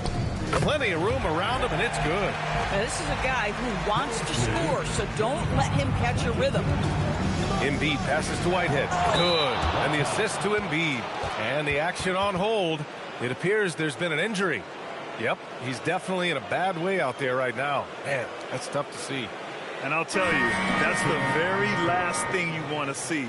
S2: Plenty of room around him, and it's good.
S3: Now, this is a guy who wants to score, so don't let him catch a rhythm.
S2: Embiid passes to Whitehead. Good. And the assist to Embiid. And the action on hold. It appears there's been an injury. Yep, he's definitely in a bad way out there right now. Man, that's tough to see.
S4: And I'll tell you, that's the very last thing you want to see.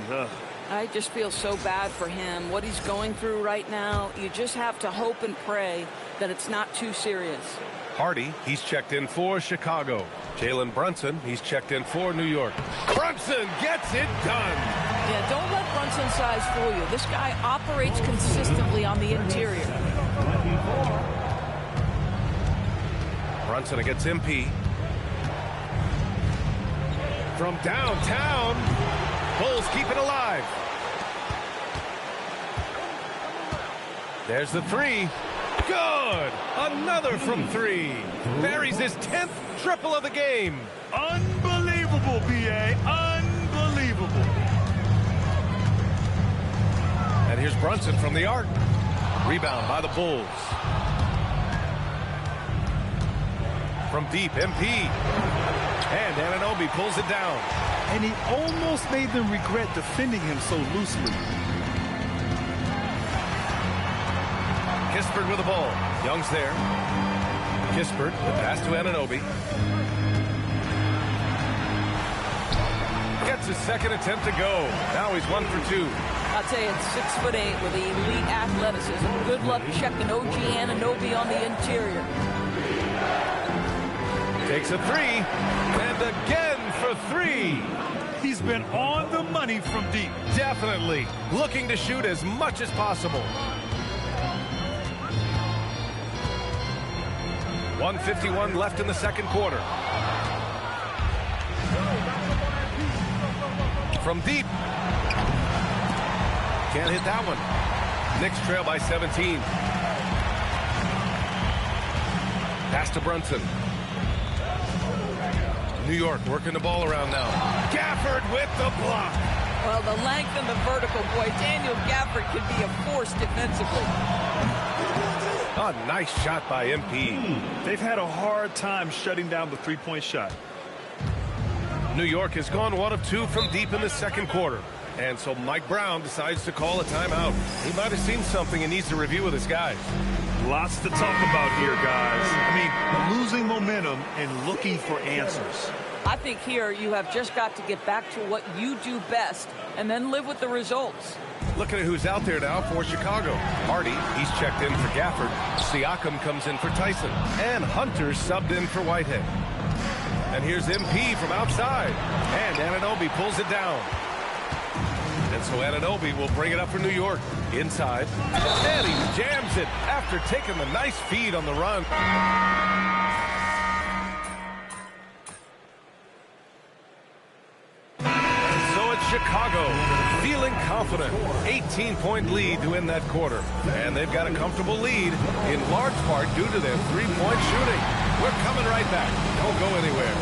S3: I just feel so bad for him. What he's going through right now, you just have to hope and pray that it's not too serious.
S2: Hardy, he's checked in for Chicago. Jalen Brunson, he's checked in for New York. Brunson gets it done.
S3: Yeah, don't let Brunson's size fool you. This guy operates consistently on the interior.
S2: Brunson against MP. From downtown, Bulls keep it alive. There's the three. Good! Another from three. Buries his 10th triple of the game.
S4: Unbelievable, B.A. Unbelievable.
S2: And here's Brunson from the arc. Rebound by the Bulls. From deep, MP. And Anunoby pulls it down.
S4: And he almost made them regret defending him so loosely.
S2: Kispert with the ball. Young's there. Kispert, the pass to Anunoby. Gets his second attempt to go. Now he's 1 for 2.
S3: I'll tell you, it's 6'8" with elite athleticism. Good luck checking OG Anunoby on the interior.
S2: Takes a three. And again for three.
S4: He's been on the money from deep.
S2: Definitely. Looking to shoot as much as possible. 1:51 left in the second quarter. From deep. Can't hit that one. Knicks trail by 17. Pass to Brunson. New York working the ball around now. Gafford with the block.
S3: Well, the length and the vertical, boy, Daniel Gafford can be a force defensively.
S2: A nice shot by MP.
S4: They've had a hard time shutting down the three-point shot.
S2: New York has gone 1 of 2 from deep in the second quarter. And so Mike Brown decides to call a timeout. He might have seen something and needs to review with his guys.
S4: Lots to talk about here, guys. I mean, losing momentum and looking for answers.
S3: I think here you have just got to get back to what you do best and then live with the results.
S2: Looking at who's out there now for Chicago. Hardy, he's checked in for Gafford. Siakam comes in for Tyson. And Hunter subbed in for Whitehead. And here's MP from outside. And Anunoby pulls it down. And so Anunoby will bring it up for New York. Inside. And he jams it after taking the nice feed on the run. Chicago feeling confident. 18-point lead to win that quarter. And they've got a comfortable lead in large part due to their three-point shooting. We're coming right back. Don't go anywhere.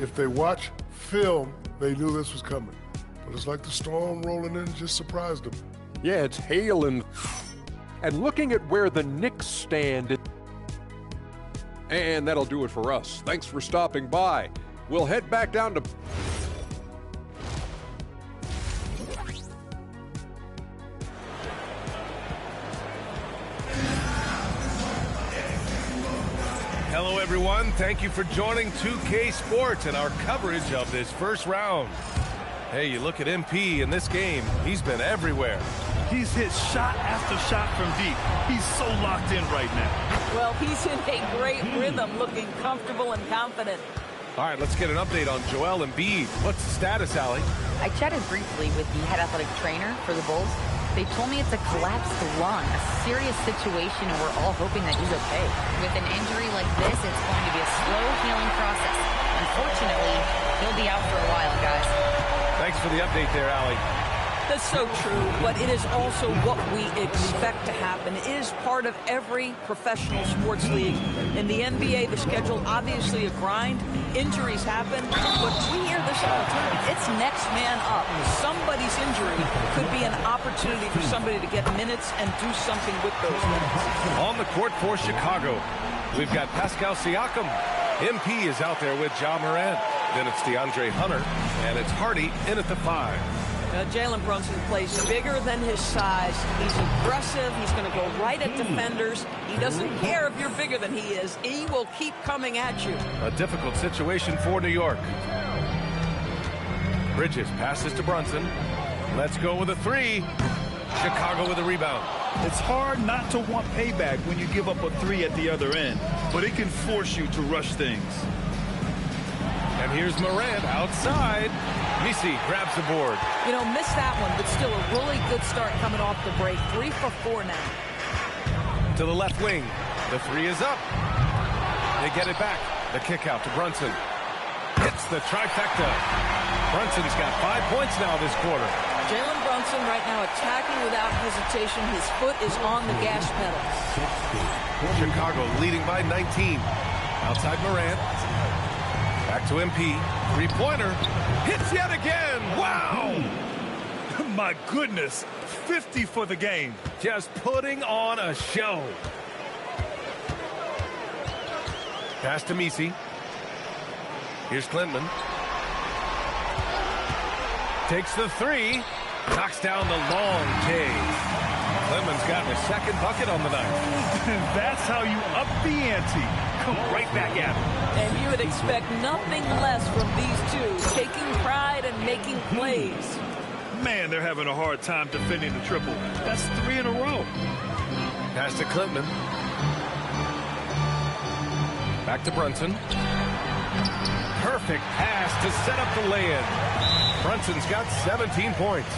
S12: If they watch film, they knew this was coming. But it's like the storm rolling in just surprised them.
S13: Yeah, it's hailing. And looking at where the Knicks stand. And that'll do it for us. Thanks for stopping by. We'll head back down to...
S2: Hello, everyone. Thank you for joining 2K Sports and our coverage of this first round. Hey, you look at MP in this game. He's been everywhere.
S4: He's hit shot after shot from deep. He's so locked in right now.
S3: Well, he's in a great rhythm, looking comfortable and confident.
S2: All right, let's get an update on Joel Embiid. What's the status, Allie?
S8: I chatted briefly with the head athletic trainer for the Bulls. They told me it's a collapsed lung, a serious situation, and we're all hoping that he's okay. With an injury like this, it's going to be a slow healing process. Unfortunately, he'll be out for a while, guys.
S2: Thanks for the update there, Allie.
S3: That's so true, but it is also what we expect to happen. It is part of every professional sports league. In the NBA, the schedule obviously a grind. Injuries happen, but we hear this all the time. It's next man up. Somebody's injury could be an opportunity for somebody to get minutes and do something with those minutes.
S2: On the court for Chicago, we've got Pascal Siakam. MP is out there with Ja Morant. Then it's DeAndre Hunter, and it's Hardy in at the 5.
S3: Jalen Brunson plays bigger than his size. He's aggressive. He's going to go right at defenders. He doesn't care if you're bigger than he is. He will keep coming at you.
S2: A difficult situation for New York. Bridges passes to Brunson. Let's go with a 3. Chicago with a rebound.
S4: It's hard not to want payback when you give up a 3 at the other end, but it can force you to rush things.
S2: And here's Morant outside. Misi grabs the board.
S3: You know, missed that one, but still a really good start coming off the break. 3 for 4 now.
S2: To the left wing. The 3 is up. They get it back. The kick out to Brunson. Hits the trifecta. Brunson's got 5 points now this quarter.
S3: Jalen Brunson right now attacking without hesitation. His foot is on the gas pedal.
S2: Chicago leading by 19. Outside Morant. Back to MP. 3-pointer. Hits yet again. Wow.
S4: My goodness. 50 for the game.
S2: Just putting on a show. Pass to Misi. Here's Klintman. Takes the 3. Knocks down the long K. Klintman's gotten a second bucket on the night.
S4: That's how you up the ante. Come right back at him.
S3: And you would expect nothing less from these two, taking pride and making plays.
S4: Man, they're having a hard time defending the triple. That's 3 in a row.
S2: Pass to Klintman. Back to Brunson. Perfect pass to set up the lay-in. Brunson's got 17 points.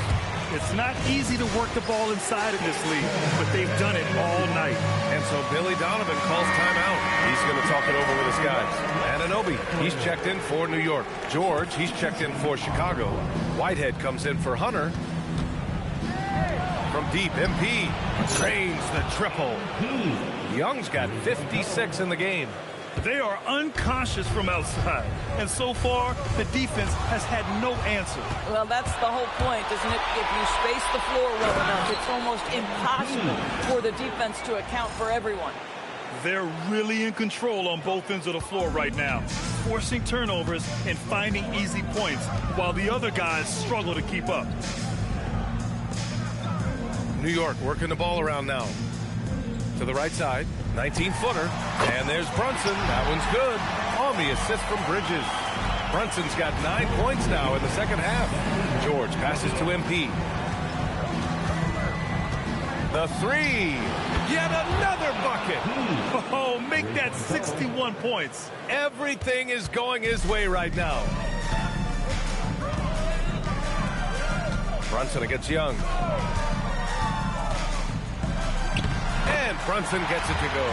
S4: It's not easy to work the ball inside in this league, but they've done it all night.
S2: And so Billy Donovan calls timeout. He's going to talk it over with his guys. Anunoby, he's checked in for New York. George, he's checked in for Chicago. Whitehead comes in for Hunter. From deep, MP drains the triple. Young's got 56 in the game.
S4: They are unconscious from outside, and so far, the defense has had no answer.
S3: Well, that's the whole point, isn't it? If you space the floor well enough, it's almost impossible for the defense to account for everyone.
S4: They're really in control on both ends of the floor right now, forcing turnovers and finding easy points, while the other guys struggle to keep up.
S2: New York working the ball around now. To the right side, 19-footer, and there's Brunson. That one's good. On the assist from Bridges. Brunson's got 9 points now in the second half. George passes to MP. The three. Yet another bucket.
S4: Oh, make that 61 points.
S2: Everything is going his way right now. Brunson against Young. And Brunson gets it to go.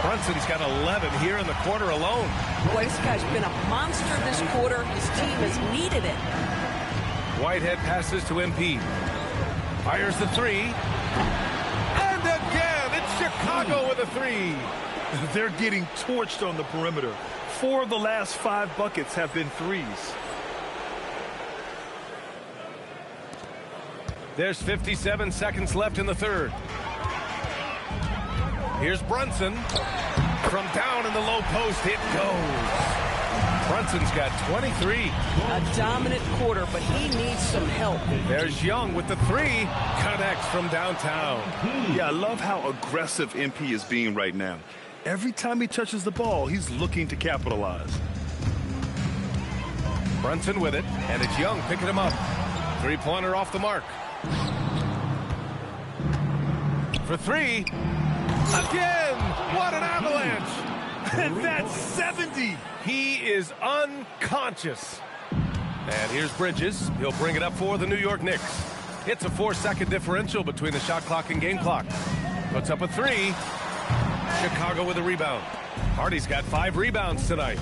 S2: Brunson's got 11 here in the quarter alone.
S3: Boy, this guy's been a monster this quarter. His team has needed it.
S2: Whitehead passes to MP. Fires the three. And again, it's Chicago with a three.
S4: They're getting torched on the perimeter. 4 of the last 5 buckets have been threes.
S2: There's 57 seconds left in the third. Here's Brunson. From down in the low post, it goes. Brunson's got 23.
S3: A dominant quarter, but he needs some help.
S2: There's Young with the three. Connects from downtown.
S4: Yeah, I love how aggressive MP is being right now. Every time he touches the ball, he's looking to capitalize.
S2: Brunson with it, and it's Young picking him up. Three-pointer off the mark. For three. Again! What an avalanche!
S4: And that's 70!
S2: He is unconscious. And here's Bridges. He'll bring it up for the New York Knicks. It's a 4-second differential between the shot clock and game clock. Puts up a three. Chicago with a rebound. Hardy's got 5 rebounds tonight.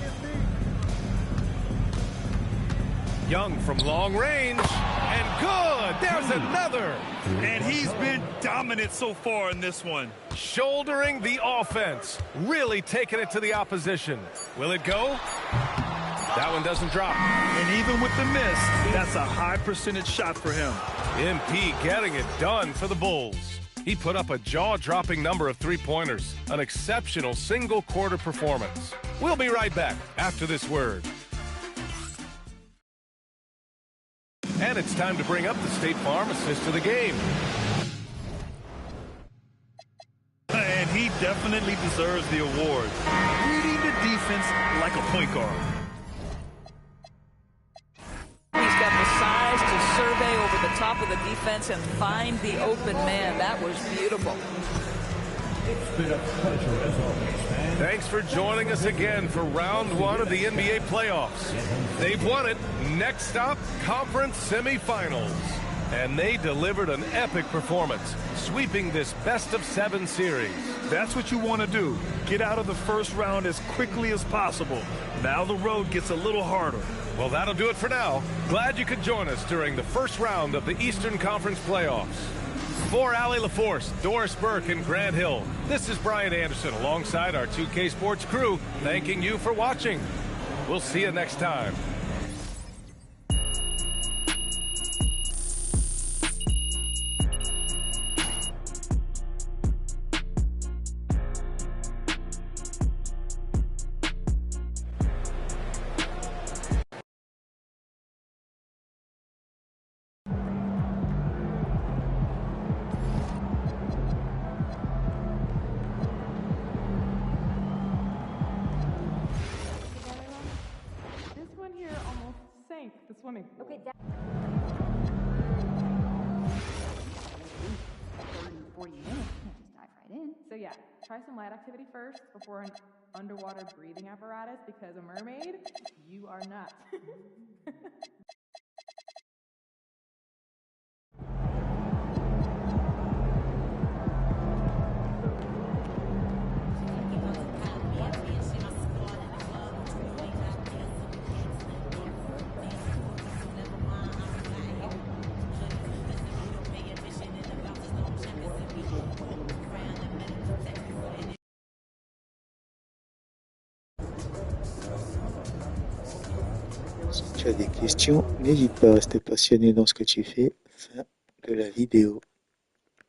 S2: Young from long range. And good! There's another!
S4: And he's been dominant so far in this one.
S2: Shouldering the offense. Really taking it to the opposition. Will it go? That one doesn't drop.
S4: And even with the miss, that's a high percentage shot for him.
S2: MP getting it done for the Bulls. He put up a jaw-dropping number of three-pointers. An exceptional single-quarter performance. We'll be right back after this word. And it's time to bring up the State Farm assist of the game.
S4: And he definitely deserves the award. Reading the defense like a point guard.
S3: He's got the size to survey over the top of the defense and find the open man. That was beautiful.
S9: It's been a pleasure as always, man.
S2: Thanks for joining us again for round 1 of the NBA playoffs. They've won it. Next stop, conference semifinals. And they delivered an epic performance, sweeping this best-of-7 series.
S4: That's what you want to do. Get out of the first round as quickly as possible. Now the road gets a little harder.
S2: Well, that'll do it for now. Glad you could join us during the first round of the Eastern Conference playoffs. For Allie LaForce, Doris Burke, and Grant Hill, this is Brian Anderson alongside our 2K Sports crew, thanking you for watching. We'll see you next time.
S14: The swimming pool. Okay, 30, 40 minutes, you can't just dive right in. So yeah, try some light activity first before an underwater breathing apparatus, because a mermaid, you are not.
S1: Si tu as des questions, n'hésite pas à rester passionné dans ce que tu fais. Fin de la vidéo.